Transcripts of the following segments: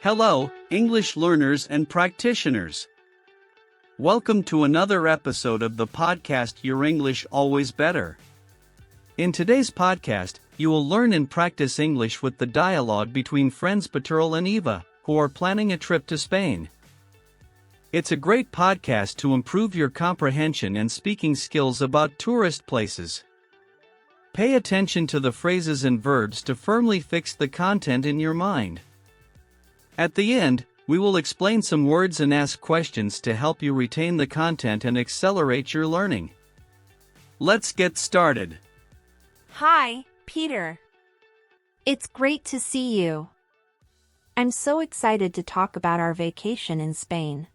Hello, English learners and practitioners. Welcome to another episode of the podcast Your English Always Better. In today's podcast, you will learn and practice English with the dialogue between friends Paturl and Eva, who are planning a trip to Spain. It's a great podcast to improve your comprehension and speaking skills about tourist places. Pay attention to the phrases and verbs to firmly fix the content in your mind. At the end, we will explain some words and ask questions to help you retain the content and accelerate your learning. Let's get started. Hi, Peter. It's great to see you. I'm so excited to talk about our vacation in Spain.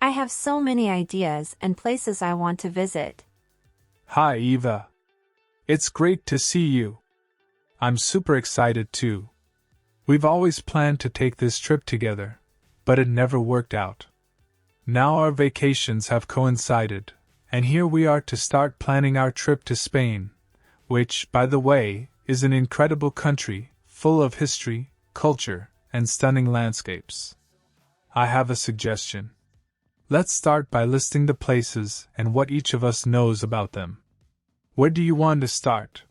I have so many ideas and places I want to visit. Hi, Eva. It's great to see you. I'm super excited too. We've always planned to take this trip together, but it never worked out. Now our vacations have coincided, and here we are to start planning our trip to Spain, which, by the way, is an incredible country, full of history, culture, and stunning landscapes. I have a suggestion. Let's start by listing the places and what each of us knows about them. Where do you want to start?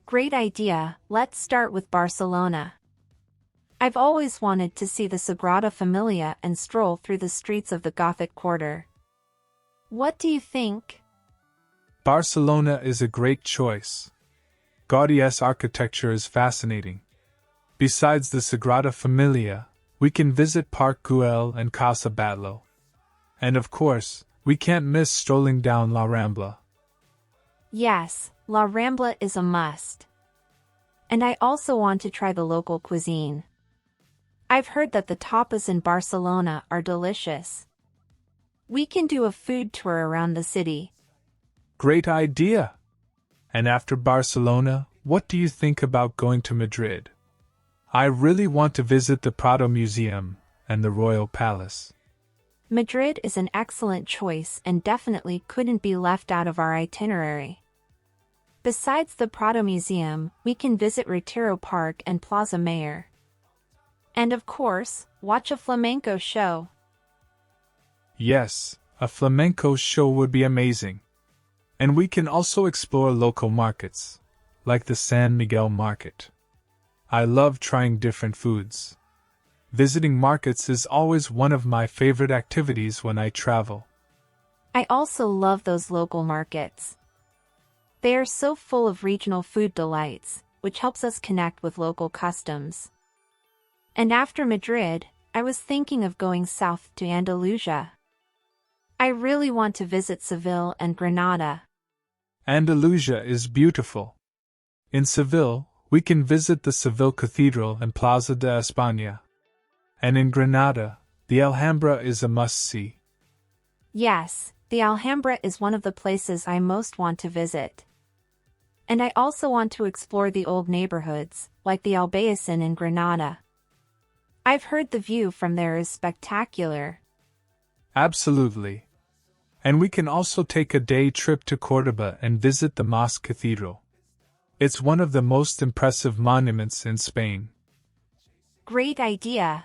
Great idea. Let's start with Barcelona. I've always wanted to see the Sagrada Familia and stroll through the streets of the Gothic Quarter. What do you think? Barcelona is a great choice. Gaudi's architecture is fascinating. Besides the Sagrada Familia, we can visit Park Güell and Casa Batlló. And of course, we can't miss strolling down La Rambla. Yes, La Rambla is a must. And I also want to try the local cuisine. I've heard that the tapas in Barcelona are delicious. We can do a food tour around the city. Great idea! And after Barcelona, what do you think about going to Madrid? I really want to visit the Prado Museum and the Royal Palace. Madrid is an excellent choice and definitely couldn't be left out of our itinerary. Besides the Prado Museum, we can visit Retiro Park and Plaza Mayor. And of course, watch a flamenco show. Yes, a flamenco show would be amazing. And we can also explore local markets, like the San Miguel Market. I love trying different foods. Visiting markets is always one of my favorite activities when I travel. I also love those local markets. They are so full of regional food delights, which helps us connect with local customs. And after Madrid, I was thinking of going south to Andalusia. I really want to visit Seville and Granada. Andalusia is beautiful. In Seville, we can visit the Seville Cathedral and Plaza de España. And in Granada, the Alhambra is a must-see. Yes, the Alhambra is one of the places I most want to visit. And I also want to explore the old neighborhoods, like the Albayacin in Granada. I've heard the view from there is spectacular. Absolutely. And we can also take a day trip to Córdoba and visit the Mosque Cathedral. It's one of the most impressive monuments in Spain. Great idea.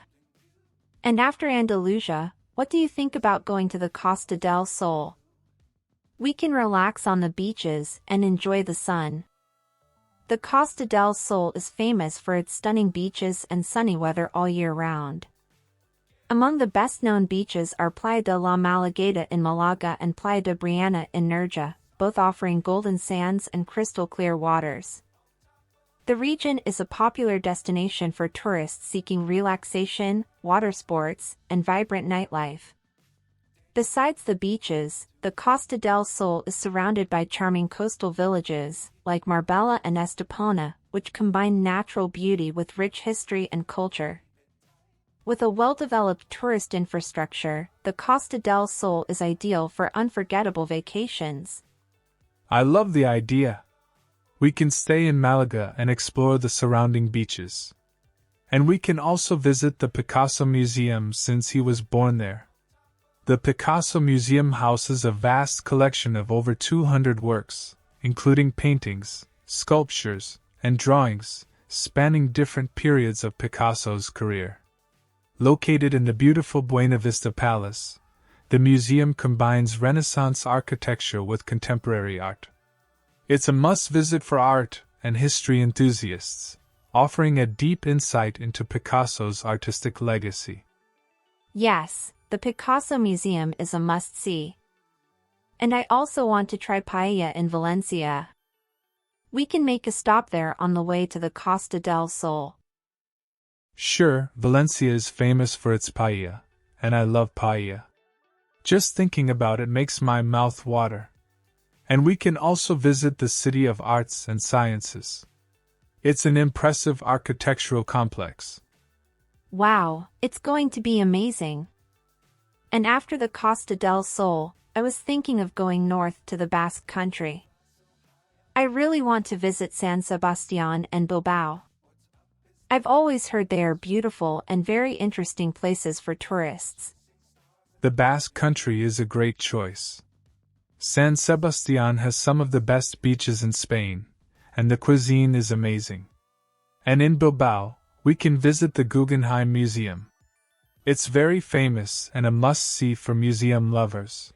And after Andalusia, what do you think about going to the Costa del Sol? We can relax on the beaches and enjoy the sun. The Costa del Sol is famous for its stunning beaches and sunny weather all year round. Among the best-known beaches are Playa de la Malagueta in Malaga and Playa de Briana in Nerja, both offering golden sands and crystal-clear waters. The region is a popular destination for tourists seeking relaxation, water sports, and vibrant nightlife. Besides the beaches, the Costa del Sol is surrounded by charming coastal villages, like Marbella and Estepona, which combine natural beauty with rich history and culture. With a well-developed tourist infrastructure, the Costa del Sol is ideal for unforgettable vacations. I love the idea. We can stay in Malaga and explore the surrounding beaches. And we can also visit the Picasso Museum since he was born there. The Picasso Museum houses a vast collection of over 200 works, including paintings, sculptures, and drawings, spanning different periods of Picasso's career. Located in the beautiful Buena Vista Palace, the museum combines Renaissance architecture with contemporary art. It's a must-visit for art and history enthusiasts, offering a deep insight into Picasso's artistic legacy. Yes, the Picasso Museum is a must-see. And I also want to try paella in Valencia. We can make a stop there on the way to the Costa del Sol. Sure, Valencia is famous for its paella, and I love paella. Just thinking about it makes my mouth water. And we can also visit the City of Arts and Sciences. It's an impressive architectural complex. Wow, it's going to be amazing. And after the Costa del Sol, I was thinking of going north to the Basque Country. I really want to visit San Sebastián and Bilbao. I've always heard they are beautiful and very interesting places for tourists. The Basque Country is a great choice. San Sebastián has some of the best beaches in Spain, and the cuisine is amazing. And in Bilbao, we can visit the Guggenheim Museum. It's very famous and a must-see for museum lovers.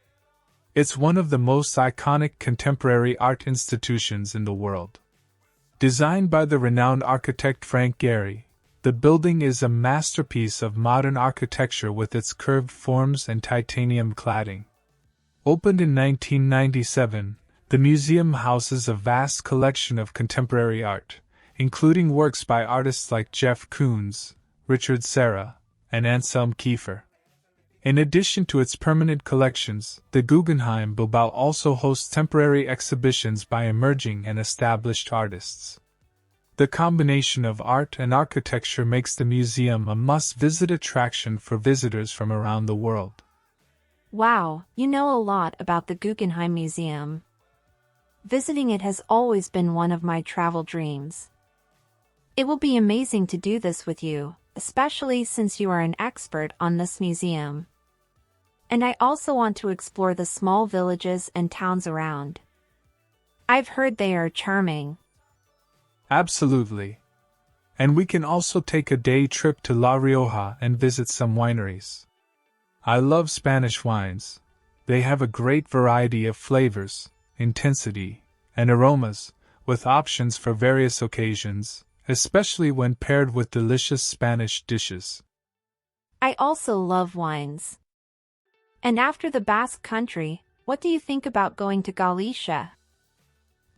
It's one of the most iconic contemporary art institutions in the world. Designed by the renowned architect Frank Gehry, the building is a masterpiece of modern architecture with its curved forms and titanium cladding. Opened in 1997, the museum houses a vast collection of contemporary art, including works by artists like Jeff Koons, Richard Serra, and Anselm Kiefer. In addition to its permanent collections, the Guggenheim Bilbao also hosts temporary exhibitions by emerging and established artists. The combination of art and architecture makes the museum a must-visit attraction for visitors from around the world. Wow, you know a lot about the Guggenheim Museum. Visiting it has always been one of my travel dreams. It will be amazing to do this with you, especially since you are an expert on this museum. And I also want to explore the small villages and towns around. I've heard they are charming. Absolutely. And we can also take a day trip to La Rioja and visit some wineries. I love Spanish wines. They have a great variety of flavors, intensity, and aromas, with options for various occasions, especially when paired with delicious Spanish dishes. I also love wines. And after the Basque Country, what do you think about going to Galicia?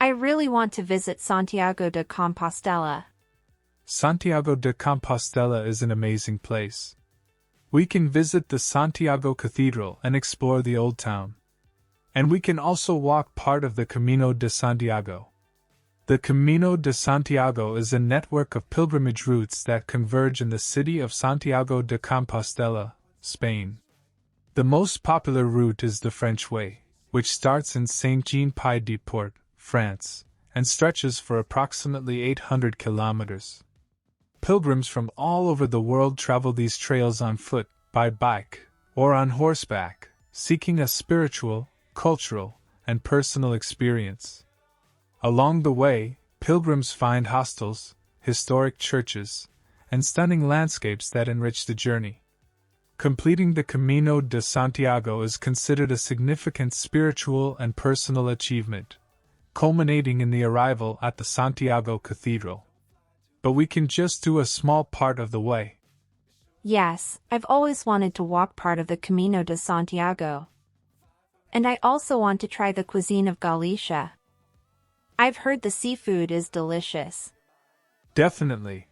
I really want to visit Santiago de Compostela. Santiago de Compostela is an amazing place. We can visit the Santiago Cathedral and explore the Old Town. And we can also walk part of the Camino de Santiago. The Camino de Santiago is a network of pilgrimage routes that converge in the city of Santiago de Compostela, Spain. The most popular route is the French Way, which starts in Saint-Jean-Pied-de-Port, France, and stretches for approximately 800 kilometers. Pilgrims from all over the world travel these trails on foot, by bike, or on horseback, seeking a spiritual, cultural, and personal experience. Along the way, pilgrims find hostels, historic churches, and stunning landscapes that enrich the journey. Completing the Camino de Santiago is considered a significant spiritual and personal achievement, culminating in the arrival at the Santiago Cathedral. But we can just do a small part of the way. Yes, I've always wanted to walk part of the Camino de Santiago. And I also want to try the cuisine of Galicia. I've heard the seafood is delicious. Definitely.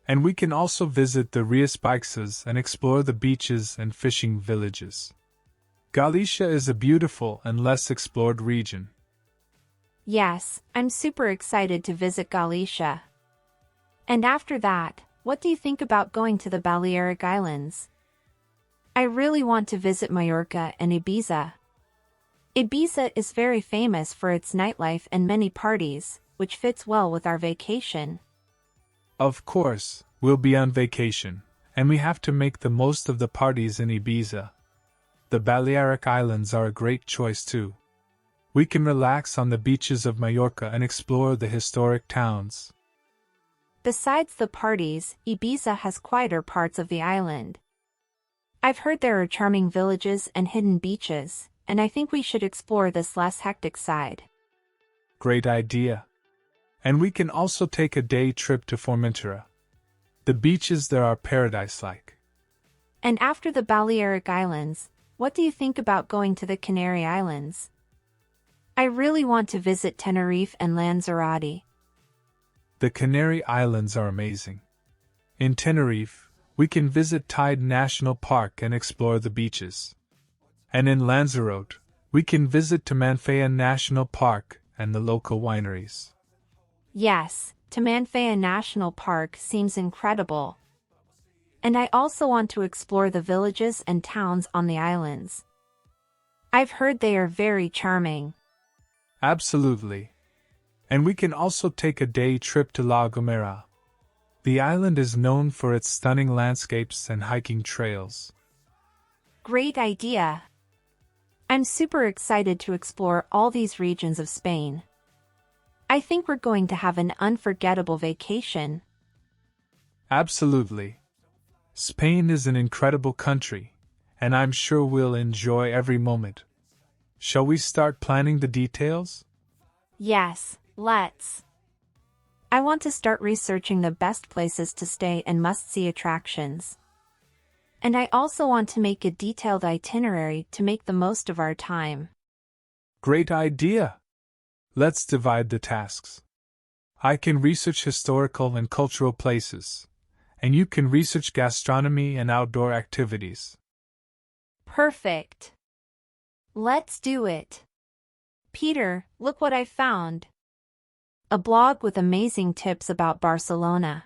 And we can also visit the Rias Baixas and explore the beaches and fishing villages. Galicia is a beautiful and less explored region. Yes, I'm super excited to visit Galicia. And after that, what do you think about going to the Balearic Islands? I really want to visit Mallorca and Ibiza. Ibiza is very famous for its nightlife and many parties, which fits well with our vacation. Of course, we'll be on vacation, and we have to make the most of the parties in Ibiza. The Balearic Islands are a great choice too. We can relax on the beaches of Mallorca and explore the historic towns. Besides the parties, Ibiza has quieter parts of the island. I've heard there are charming villages and hidden beaches, and I think we should explore this less hectic side. Great idea. And we can also take a day trip to Formentera. The beaches there are paradise-like. And after the Balearic Islands, what do you think about going to the Canary Islands? I really want to visit Tenerife and Lanzarote. The Canary Islands are amazing. In Tenerife, we can visit Tide National Park and explore the beaches. And in Lanzarote, we can visit Tamanfaya National Park and the local wineries. Yes, Tamanfaya National Park seems incredible. And I also want to explore the villages and towns on the islands. I've heard they are very charming. Absolutely. And we can also take a day trip to La Gomera. The island is known for its stunning landscapes and hiking trails. Great idea. I'm super excited to explore all these regions of Spain. I think we're going to have an unforgettable vacation. Absolutely. Spain is an incredible country, and I'm sure we'll enjoy every moment. Shall we start planning the details? Yes, let's. I want to start researching the best places to stay and must-see attractions. And I also want to make a detailed itinerary to make the most of our time. Great idea! Let's divide the tasks. I can research historical and cultural places, and you can research gastronomy and outdoor activities. Perfect. Let's do it. Peter, look what I found. A blog with amazing tips about Barcelona.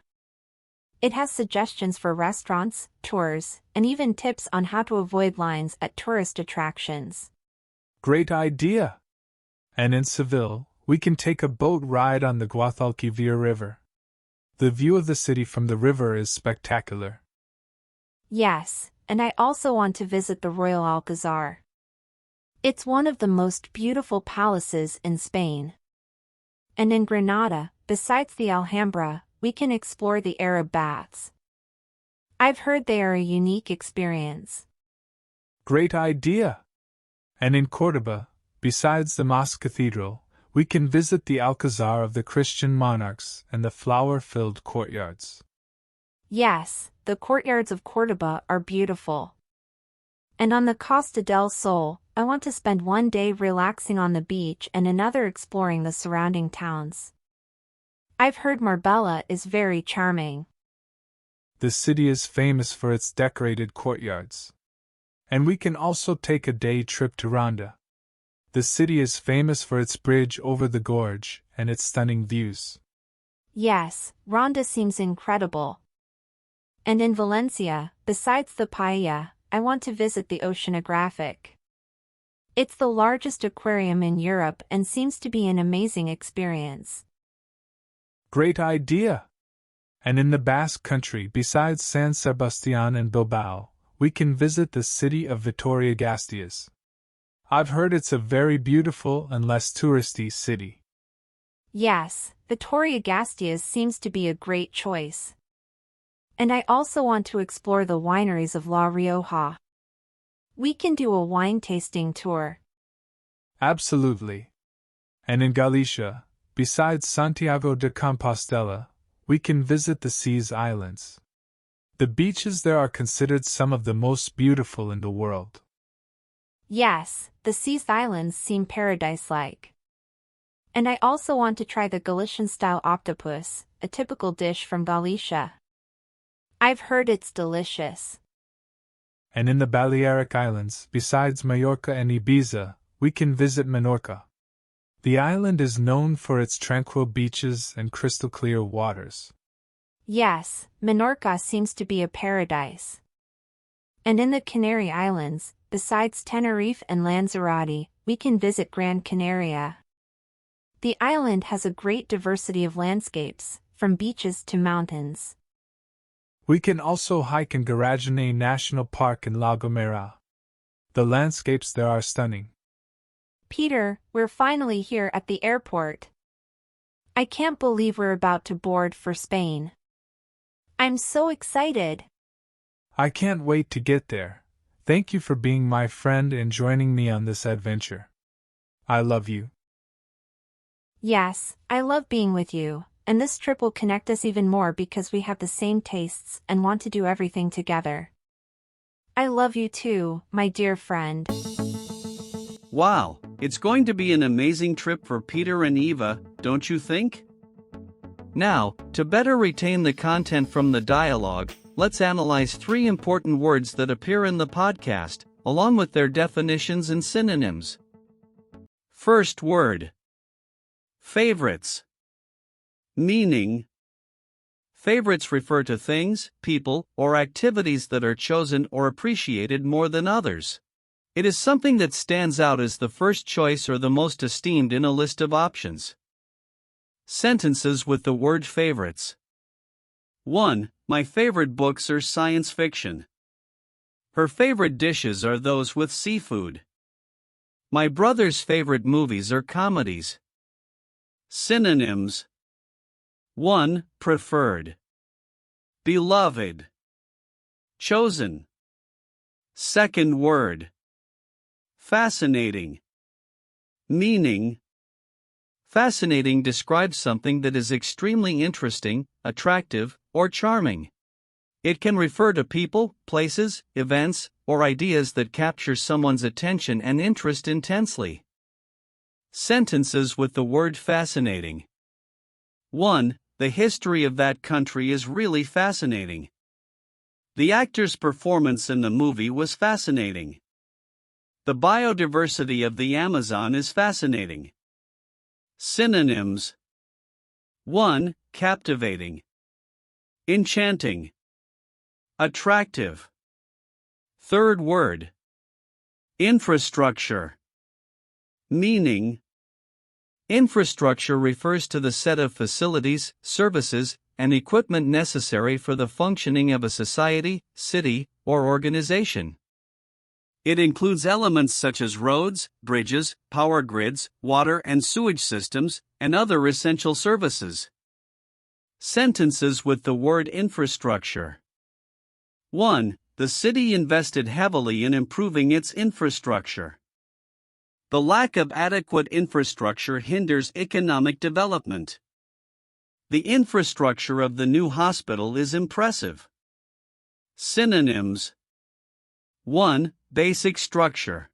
It has suggestions for restaurants, tours, and even tips on how to avoid lines at tourist attractions. Great idea! And in Seville, we can take a boat ride on the Guadalquivir River. The view of the city from the river is spectacular. Yes, and I also want to visit the Royal Alcazar. It's one of the most beautiful palaces in Spain. And in Granada, besides the Alhambra, we can explore the Arab baths. I've heard they are a unique experience. Great idea! And in Córdoba, besides the Mosque Cathedral, we can visit the Alcazar of the Christian monarchs and the flower-filled courtyards. Yes, the courtyards of Córdoba are beautiful. And on the Costa del Sol, I want to spend one day relaxing on the beach and another exploring the surrounding towns. I've heard Marbella is very charming. The city is famous for its decorated courtyards. And we can also take a day trip to Ronda. The city is famous for its bridge over the gorge and its stunning views. Yes, Ronda seems incredible. And in Valencia, besides the paella, I want to visit the Oceanographic. It's the largest aquarium in Europe and seems to be an amazing experience. Great idea! And in the Basque Country, besides San Sebastián and Bilbao, we can visit the city of Vitoria-Gasteiz. I've heard it's a very beautiful and less touristy city. Yes, Vitoria-Gasteiz seems to be a great choice. And I also want to explore the wineries of La Rioja. We can do a wine tasting tour. Absolutely. And in Galicia, besides Santiago de Compostela, we can visit the Seas Islands. The beaches there are considered some of the most beautiful in the world. Yes, the Seas Islands seem paradise-like. And I also want to try the Galician-style octopus, a typical dish from Galicia. I've heard it's delicious. And in the Balearic Islands, besides Mallorca and Ibiza, we can visit Menorca. The island is known for its tranquil beaches and crystal-clear waters. Yes, Menorca seems to be a paradise. And in the Canary Islands, besides Tenerife and Lanzarote, we can visit Gran Canaria. The island has a great diversity of landscapes, from beaches to mountains. We can also hike in Garagine National Park in La Gomera. The landscapes there are stunning. Peter, we're finally here at the airport. I can't believe we're about to board for Spain. I'm so excited. I can't wait to get there. Thank you for being my friend and joining me on this adventure. I love you. Yes, I love being with you, and this trip will connect us even more because we have the same tastes and want to do everything together. I love you too, my dear friend. Wow, it's going to be an amazing trip for Peter and Eva, don't you think? Now, to better retain the content from the dialogue, let's analyze 3 important words that appear in the podcast, along with their definitions and synonyms. First word. Favorites. Meaning. Favorites refer to things, people, or activities that are chosen or appreciated more than others. It is something that stands out as the first choice or the most esteemed in a list of options. Sentences with the word favorites. 1. My favorite books are science fiction. Her favorite dishes are those with seafood. My brother's favorite movies are comedies. Synonyms. 1. Preferred. Beloved. Chosen. Second word. Fascinating. Meaning. Fascinating describes something that is extremely interesting, attractive, or charming. It can refer to people, places, events, or ideas that capture someone's attention and interest intensely. Sentences with the word fascinating. 1. The history of that country is really fascinating. The actor's performance in the movie was fascinating. The biodiversity of the Amazon is fascinating. Synonyms. 1. Captivating. Enchanting. Attractive. Third word. Infrastructure. Meaning. Infrastructure refers to the set of facilities, services, and equipment necessary for the functioning of a society, city, or organization. It includes elements such as roads, bridges, power grids, water and sewage systems, and other essential services. Sentences with the word infrastructure. 1. The city invested heavily in improving its infrastructure. The lack of adequate infrastructure hinders economic development. The infrastructure of the new hospital is impressive. Synonyms. 1. Basic structure.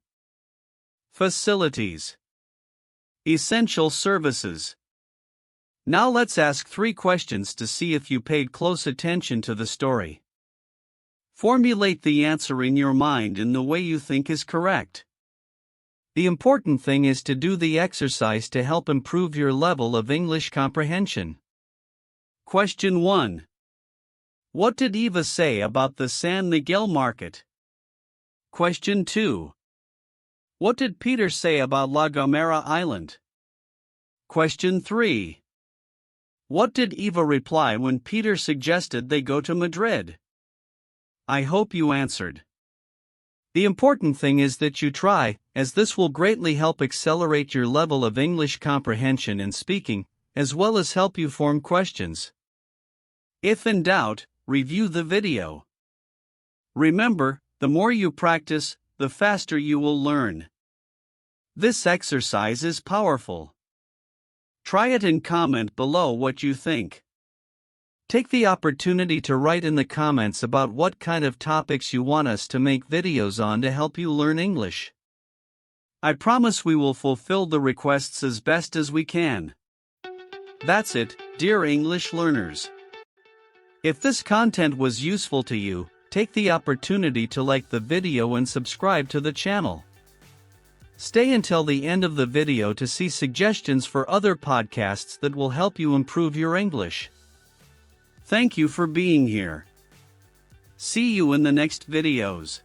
Facilities. Essential services. Now let's ask 3 questions to see if you paid close attention to the story. Formulate the answer in your mind in the way you think is correct. The important thing is to do the exercise to help improve your level of English comprehension. Question 1. What did Eva say about the San Miguel market? Question 2. What did Peter say about La Gomera Island? Question 3. What did Eva reply when Peter suggested they go to Madrid? I hope you answered. The important thing is that you try, as this will greatly help accelerate your level of English comprehension and speaking, as well as help you form questions. If in doubt, review the video. Remember, the more you practice, the faster you will learn. This exercise is powerful. Try it and comment below what you think. Take the opportunity to write in the comments about what kind of topics you want us to make videos on to help you learn English. I promise we will fulfill the requests as best as we can. That's it, dear English learners. If this content was useful to you, take the opportunity to like the video and subscribe to the channel. Stay until the end of the video to see suggestions for other podcasts that will help you improve your English. Thank you for being here. See you in the next videos.